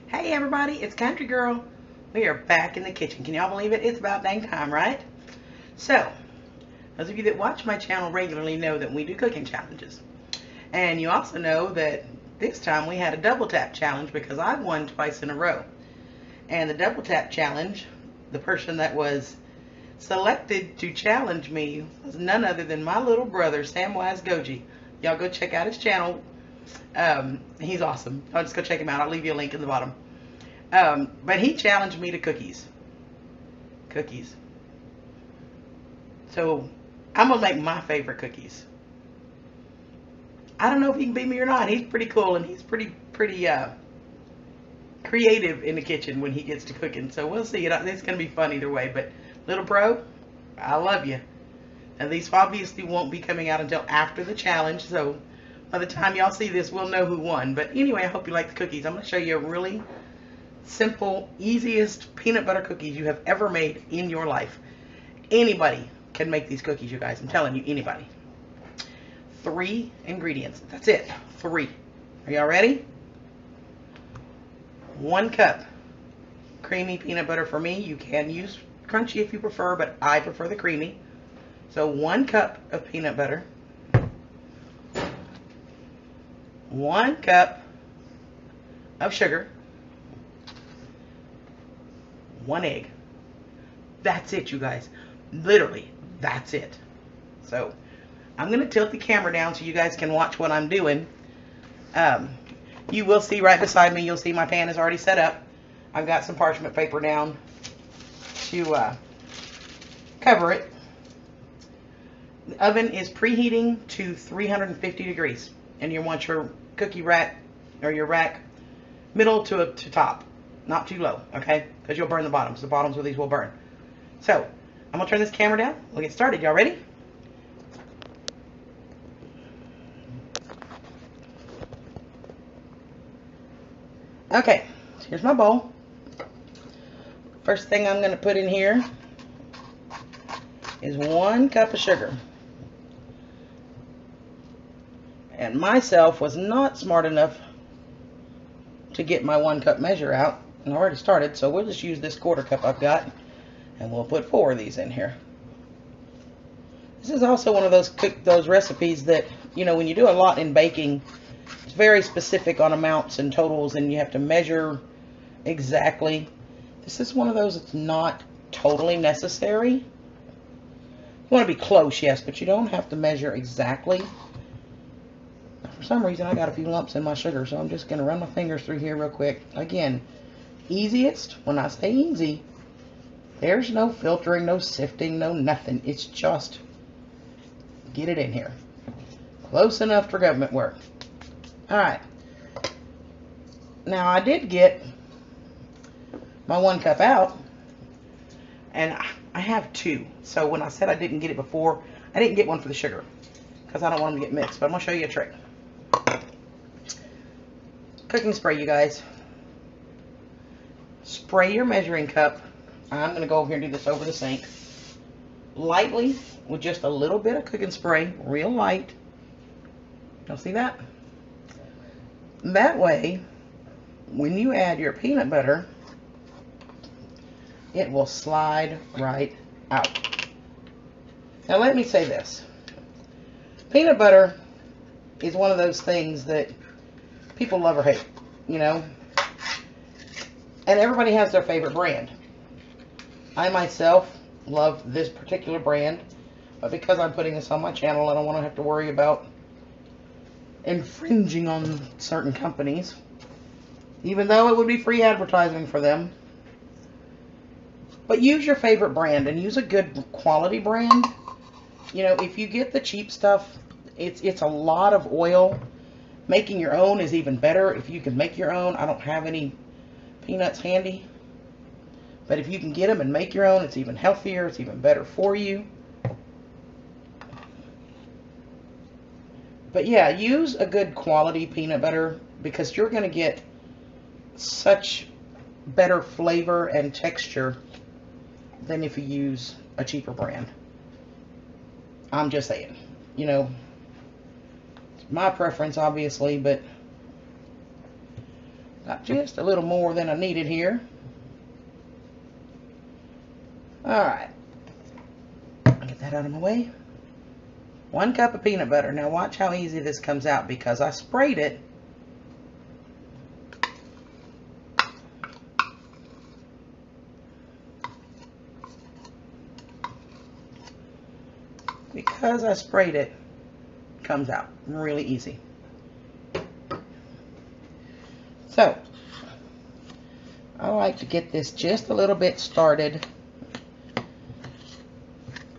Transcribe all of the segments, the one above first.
Hey everybody, it's Country Girl. We are back in the kitchen. Can y'all believe it? It's about dang time, right? So, those of you that watch my channel regularly know that we do cooking challenges. And you also know that this time we had a double tap challenge because I've won twice in a row. And the double tap challenge, the person that was selected to challenge me was none other than my little brother, Samwise Goji. Y'all go check out his channel. He's awesome. I'll just go check him out. I'll leave you a link in the bottom. But he challenged me to cookies. Cookies. So I'm gonna make my favorite cookies. I don't know if he can beat me or not. He's pretty cool and he's pretty creative in the kitchen when he gets to cooking. So we'll see. It's gonna be fun either way. But little bro, I love you. Now these obviously won't be coming out until after the challenge. So by the time y'all see this, we'll know who won. But anyway, I hope you like the cookies. I'm gonna show you a really simple, easiest peanut butter cookies you have ever made in your life. Anybody can make these cookies, you guys. I'm telling you, anybody. 3 ingredients. That's it. 3. Are y'all ready? 1 cup creamy peanut butter for me. You can use crunchy if you prefer, but I prefer the creamy. So 1 cup of peanut butter. 1 cup of sugar. 1 egg. That's it, you guys. Literally, that's it. So I'm going to tilt the camera down so you guys can watch what I'm doing. You will see right beside me, you'll see my pan is already set up. I've got some parchment paper down to cover it. The oven is preheating to 350 degrees. And you want your cookie rack, or your rack, middle to top. Not too low, okay? Because you'll burn the bottoms. The bottoms of these will burn. So, I'm going to turn this camera down. We'll get started. Y'all ready? Okay, here's my bowl. First thing I'm going to put in here is 1 cup of sugar. And myself was not smart enough to get my 1 cup measure out. And I already started, so we'll just use this 1/4 cup I've got. And we'll put 4 of these in here. This is also one of those recipes that, you know, when you do a lot in baking, it's very specific on amounts and totals, and you have to measure exactly. This is one of those that's not totally necessary. You want to be close, yes, but you don't have to measure exactly. For some reason, I got a few lumps in my sugar, so I'm just going to run my fingers through here real quick. Again, easiest, when I say easy, there's no filtering, no sifting, no nothing. It's just get it in here. Close enough for government work. Alright. Now, I did get my 1 cup out, and I have 2. So when I said I didn't get it before, I didn't get one for the sugar because I don't want them to get mixed. But I'm going to show you a trick. Cooking spray, you guys. Spray your measuring cup. I'm going to go over here and do this over the sink. Lightly, with just a little bit of cooking spray. Real light. Y'all see that? That way, when you add your peanut butter, it will slide right out. Now let me say this. Peanut butter is one of those things that people love or hate, you know? And everybody has their favorite brand. I myself love this particular brand, but because I'm putting this on my channel, I don't want to have to worry about infringing on certain companies, even though it would be free advertising for them. But use your favorite brand and use a good quality brand. You know, if you get the cheap stuff, it's a lot of oil. Making your own is even better if you can make your own. I don't have any peanuts handy. But if you can get them and make your own, it's even healthier. It's even better for you. But yeah, use a good quality peanut butter because you're going to get such better flavor and texture than if you use a cheaper brand. I'm just saying. You know, it's my preference, obviously, but Got just a little more than I needed here. Alright. Get that out of my way. 1 cup of peanut butter. Now watch how easy this comes out because I sprayed it. Because I sprayed it, it comes out really easy. So, I like to get this just a little bit started.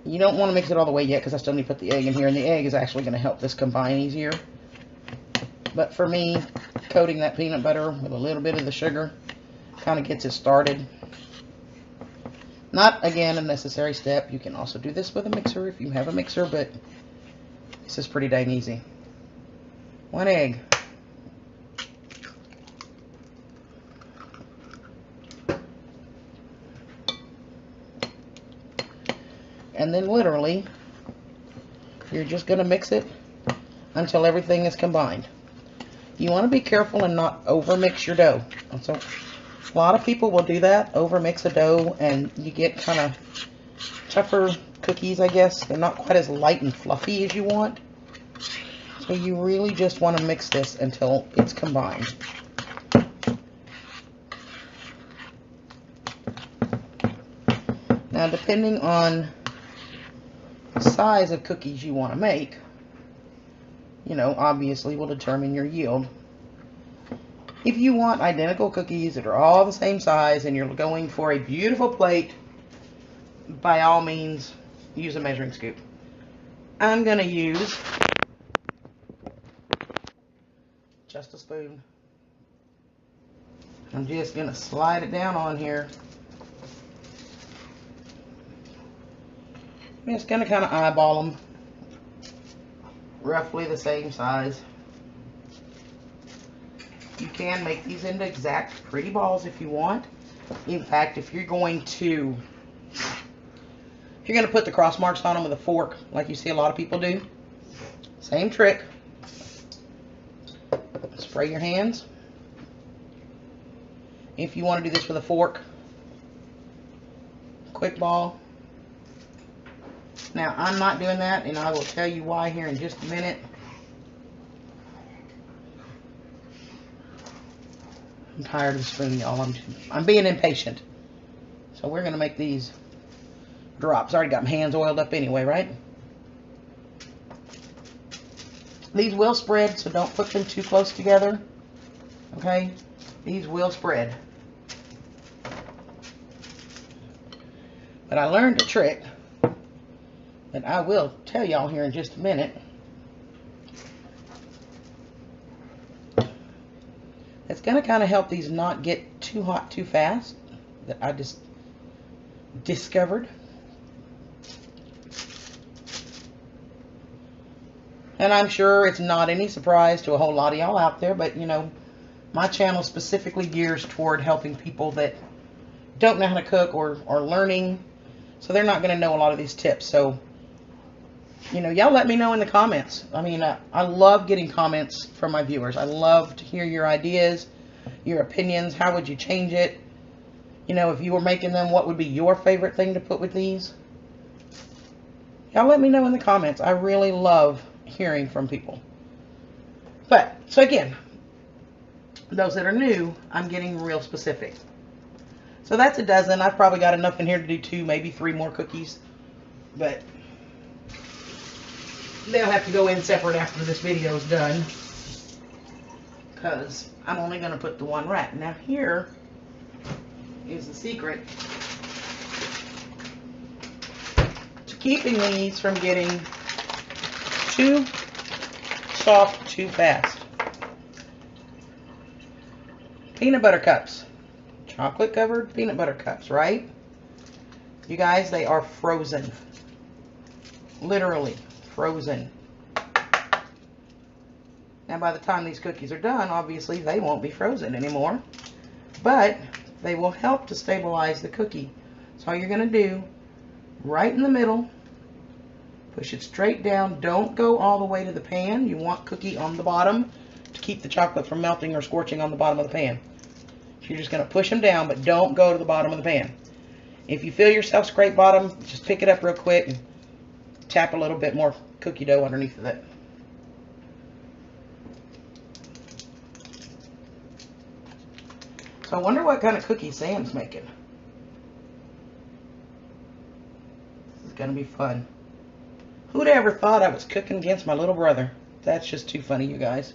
You don't want to mix it all the way yet because I still need to put the egg in here, and the egg is actually going to help this combine easier. But for me, coating that peanut butter with a little bit of the sugar kind of gets it started. Not, again, a necessary step. You can also do this with a mixer if you have a mixer, but this is pretty dang easy. 1 egg. And then literally, you're just going to mix it until everything is combined. You want to be careful and not over mix your dough. So a lot of people will do that, over mix a dough, and you get kind of tougher cookies, I guess. They're not quite as light and fluffy as you want. So you really just want to mix this until it's combined. Now, depending on the size of cookies you want to make, you know, obviously will determine your yield. If you want identical cookies that are all the same size and you're going for a beautiful plate, by all means, use a measuring scoop. I'm going to use just a spoon. I'm just going to slide it down on here. I'm just going to kind of eyeball them. Roughly the same size. You can make these into exact pretty balls if you want. In fact, if you're going to put the cross marks on them with a fork, like you see a lot of people do, same trick. Spray your hands. If you want to do this with a fork, quick ball. Now, I'm not doing that, and I will tell you why here in just a minute. I'm tired of the spoon, y'all. I'm being impatient. So we're going to make these drops. I already got my hands oiled up anyway, right? These will spread, so don't put them too close together. Okay? These will spread. But I learned a trick that I will tell y'all here in just a minute. It's going to kind of help these not get too hot too fast, that I just discovered. And I'm sure it's not any surprise to a whole lot of y'all out there, but you know, my channel specifically gears toward helping people that don't know how to cook or are learning, so they're not going to know a lot of these tips. So, you know, y'all let me know in the comments. I mean, I love getting comments from my viewers. I love to hear your ideas, your opinions. How would you change it? You know, if you were making them, what would be your favorite thing to put with these? Y'all let me know in the comments. I really love hearing from people. But, so again, those that are new, I'm getting real specific. So that's a dozen. I've probably got enough in here to do 2, maybe 3 more cookies. But they'll have to go in separate after this video is done, because I'm only going to put the 1 rack. Now here is the secret to keeping these from getting too soft too fast. Peanut butter cups. Chocolate covered peanut butter cups, right? You guys, they are frozen. Literally frozen. Now by the time these cookies are done, obviously they won't be frozen anymore, but they will help to stabilize the cookie. So all you're going to do, right in the middle, push it straight down. Don't go all the way to the pan. You want cookie on the bottom to keep the chocolate from melting or scorching on the bottom of the pan. So you're just going to push them down, but don't go to the bottom of the pan. If you feel yourself scrape bottom, just pick it up real quick and tap a little bit more cookie dough underneath of it. So I wonder what kind of cookie Sam's making. This is going to be fun. Who'd ever thought I was cooking against my little brother? That's just too funny, you guys.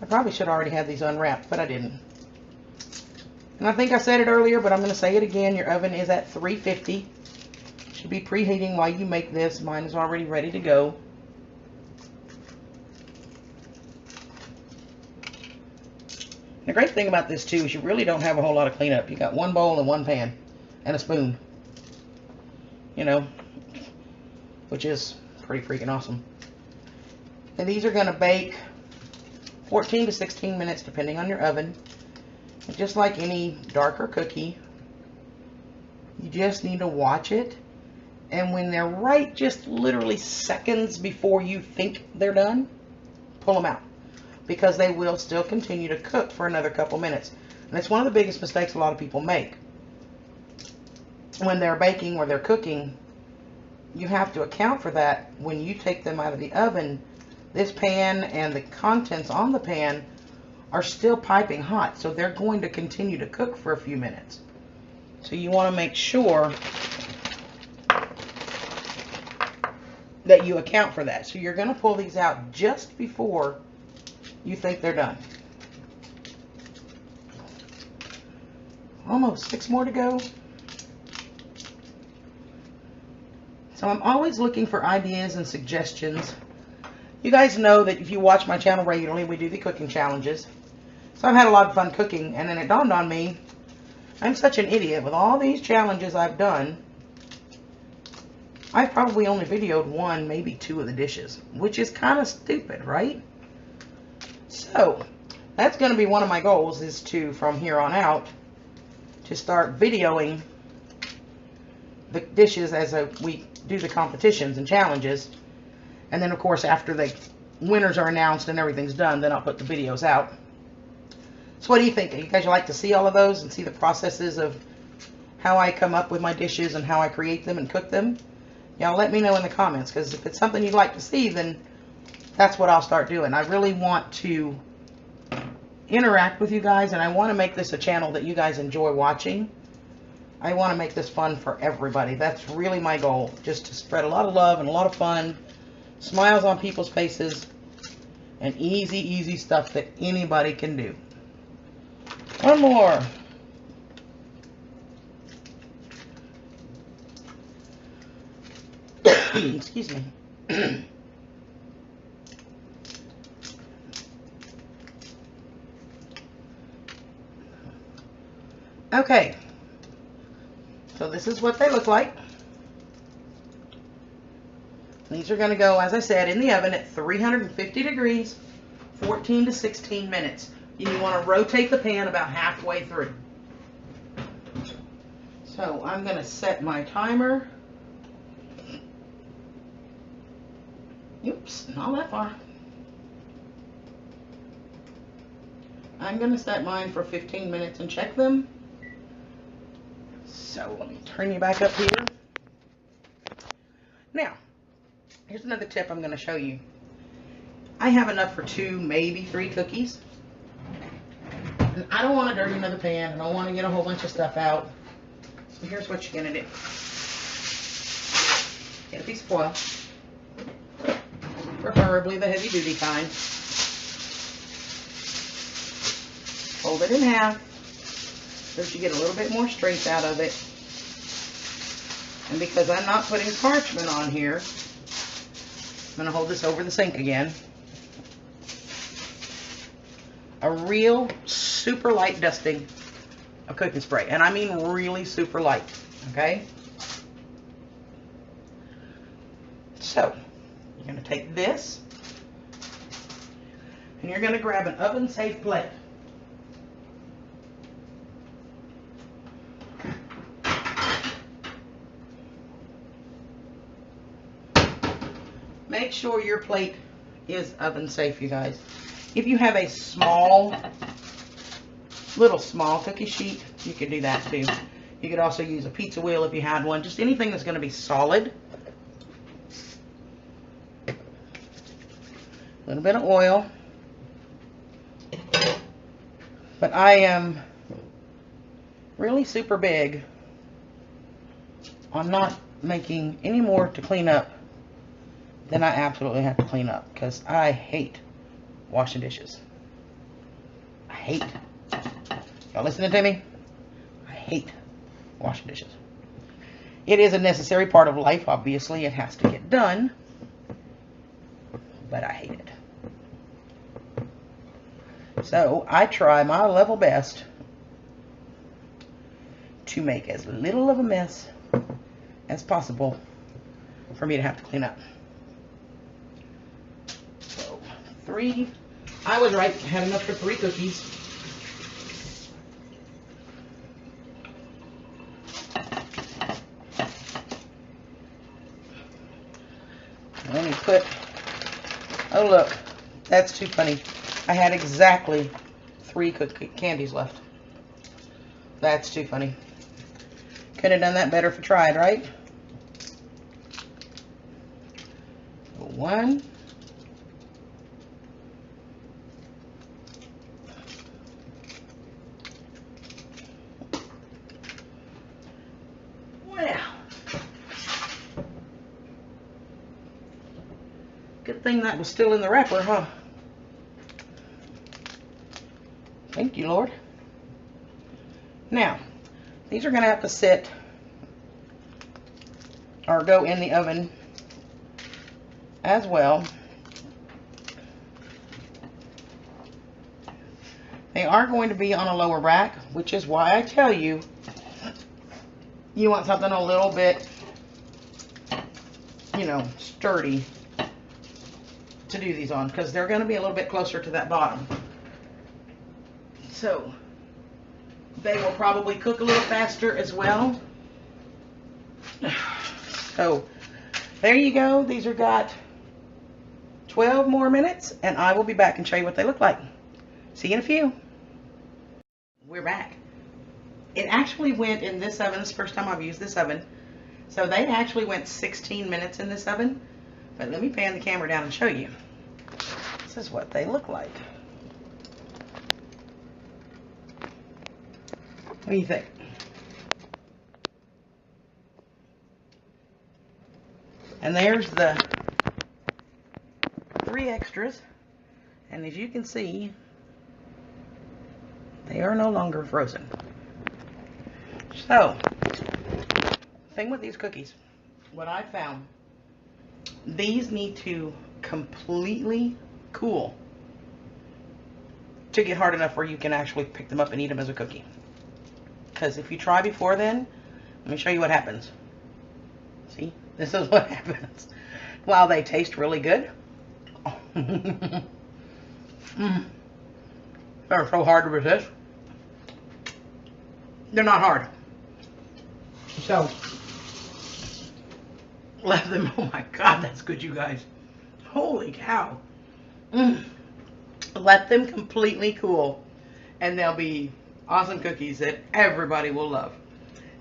I probably should already have these unwrapped, but I didn't. And I think I said it earlier, but I'm going to say it again. Your oven is at 350. Should be preheating while you make this. Mine is already ready to go. The great thing about this too is you really don't have a whole lot of cleanup. You got one bowl and one pan and a spoon. You know, which is pretty freaking awesome. And these are going to bake 14 to 16 minutes depending on your oven. And just like any darker cookie, you just need to watch it. And when they're right just literally seconds before you think they're done, pull them out. Because they will still continue to cook for another couple minutes. And it's one of the biggest mistakes a lot of people make. When they're baking or they're cooking, you have to account for that when you take them out of the oven. This pan and the contents on the pan are still piping hot, so they're going to continue to cook for a few minutes. So you want to make sure that you account for that. So you're going to pull these out just before you think they're done. Almost 6 more to go. So I'm always looking for ideas and suggestions. You guys know that if you watch my channel regularly, we do the cooking challenges. So I've had a lot of fun cooking, and then it dawned on me, I'm such an idiot. With all these challenges I've done, I've probably only videoed 1, maybe 2 of the dishes, which is kind of stupid, right? So that's going to be one of my goals, is to, from here on out, to start videoing the dishes as we do the competitions and challenges. And then, of course, after the winners are announced and everything's done, then I'll put the videos out. So what do you think? You guys like to see all of those and see the processes of how I come up with my dishes and how I create them and cook them? Y'all let me know in the comments, because if it's something you'd like to see, then that's what I'll start doing. I really want to interact with you guys, and I want to make this a channel that you guys enjoy watching. I want to make this fun for everybody. That's really my goal, just to spread a lot of love and a lot of fun, smiles on people's faces, and easy, easy stuff that anybody can do. One more. Excuse me. Okay, so this is what they look like. These are going to go, as I said, in the oven at 350 degrees, 14 to 16 minutes. And you want to rotate the pan about halfway through. So I'm going to set my timer. Oops, not that far. I'm going to set mine for 15 minutes and check them. So let me turn you back up here. Now, here's another tip I'm going to show you. I have enough for 2, maybe 3 cookies. And I don't want to dirty another pan. I don't want to get a whole bunch of stuff out. So here's what you're going to do. Get a piece of foil. Preferably the heavy duty kind. Fold it in half so that you get a little bit more strength out of it. And because I'm not putting parchment on here, I'm going to hold this over the sink again. A real super light dusting of cooking spray. And I mean really super light. Okay? So, you're going to take this and you're going to grab an oven safe plate. Make sure your plate is oven safe, you guys. If you have a small little small cookie sheet, you could do that too. You could also use a pizza wheel if you had one. Just anything that's going to be solid. A little bit of oil. But I am really super big on not making any more to clean up than I absolutely have to clean up, because I hate washing dishes. I hate. Y'all listening to me? I hate washing dishes. It is a necessary part of life. Obviously, it has to get done, but I hate it. So I try my level best to make as little of a mess as possible for me to have to clean up. So 3, I was right, had enough for 3 cookies. Let me put, oh look, that's too funny. I had exactly 3 candies left. That's too funny. Could have done that better if I tried, right? 1. Well, good thing that was still in the wrapper, huh? Thank you, Lord. Now, these are going to have to sit or go in the oven as well. They are going to be on a lower rack, which is why I tell you, you want something a little bit, you know, sturdy to do these on, because they're going to be a little bit closer to that bottom. So they will probably cook a little faster as well. So there you go. These are got 12 more minutes, and I will be back and show you what they look like. See you in a few. We're back. It actually went in this oven. This is the first time I've used this oven. So they actually went 16 minutes in this oven. But let me pan the camera down and show you. This is what they look like. What do you think? And there's the 3 extras. And as you can see, they are no longer frozen. So, thing with these cookies, what I found, these need to completely cool to get hard enough where you can actually pick them up and eat them as a cookie. Because if you try before then, let me show you what happens. See, this is what happens. While they taste really good, they're so hard to resist. They're not hard. So, let them, oh my God, that's good, you guys. Holy cow. Let them completely cool, and they'll be awesome cookies that everybody will love.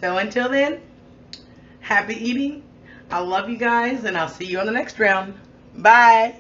So until then, happy eating. I love you guys, and I'll see you on the next round. Bye.